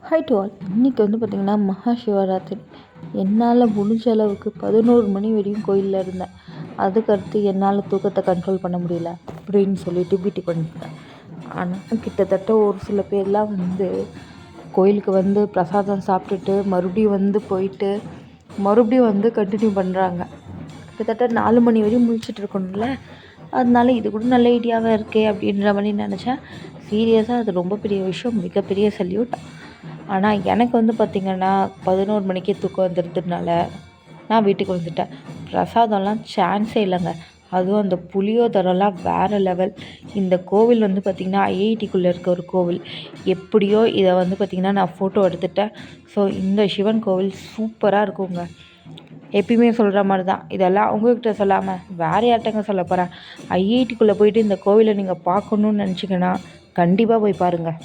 High to all. இன்றைக்கி பார்த்திங்கன்னா மகா சிவராத்திரி. என்னால் முடிஞ்ச அளவுக்கு 11 மணி வரையும் கோயிலில் இருந்தேன். அதுக்கடுத்து என்னால் தூக்கத்தை கண்ட்ரோல் பண்ண முடியல அப்படின்னு சொல்லிட்டு வீட்டுக்கு வந்துட்டேன். ஆனால் கிட்டத்தட்ட ஒரு சில பேர்லாம் கோயிலுக்கு பிரசாதம் சாப்பிட்டுட்டு மறுபடியும் கண்டினியூ பண்ணுறாங்க. கிட்டத்தட்ட 4 மணி வரையும் முழிச்சிட்டு இருக்கணும்ல. அதனால இது கூட நல்ல ஐடியாவாக இருக்கே அப்படின்ற மாதிரி நினச்சேன். சீரியஸாக அது ரொம்ப பெரிய விஷயம், மிகப்பெரிய சல்யூட். ஆனால் எனக்கு பார்த்திங்கன்னா 11 மணிக்கே தூக்கம் வந்துடுறதுனால நான் வீட்டுக்கு வந்துட்டேன். பிரசாதம்லாம் சான்ஸே இல்லைங்க. அதுவும் அந்த புளியோதரைலாம் வேறு லெவல். இந்த கோவில் பார்த்திங்கன்னா ஐஐடிக்குள்ளே இருக்க ஒரு கோவில். எப்படியோ இதை பார்த்திங்கன்னா நான் ஃபோட்டோ எடுத்துட்டேன். ஸோ இந்த சிவன் கோவில் சூப்பராக இருக்குங்க. எப்பயுமே சொல்கிற மாதிரி தான், இதெல்லாம் உங்கள்கிட்ட சொல்லாமல் வேறு யார்கிட்டங்க சொல்ல போகிறேன். ஐஐடிக்குள்ளே போயிட்டு இந்த கோவிலை நீங்கள் பார்க்கணுன்னு நினச்சிங்கன்னா கண்டிப்பாக போய் பாருங்கள்.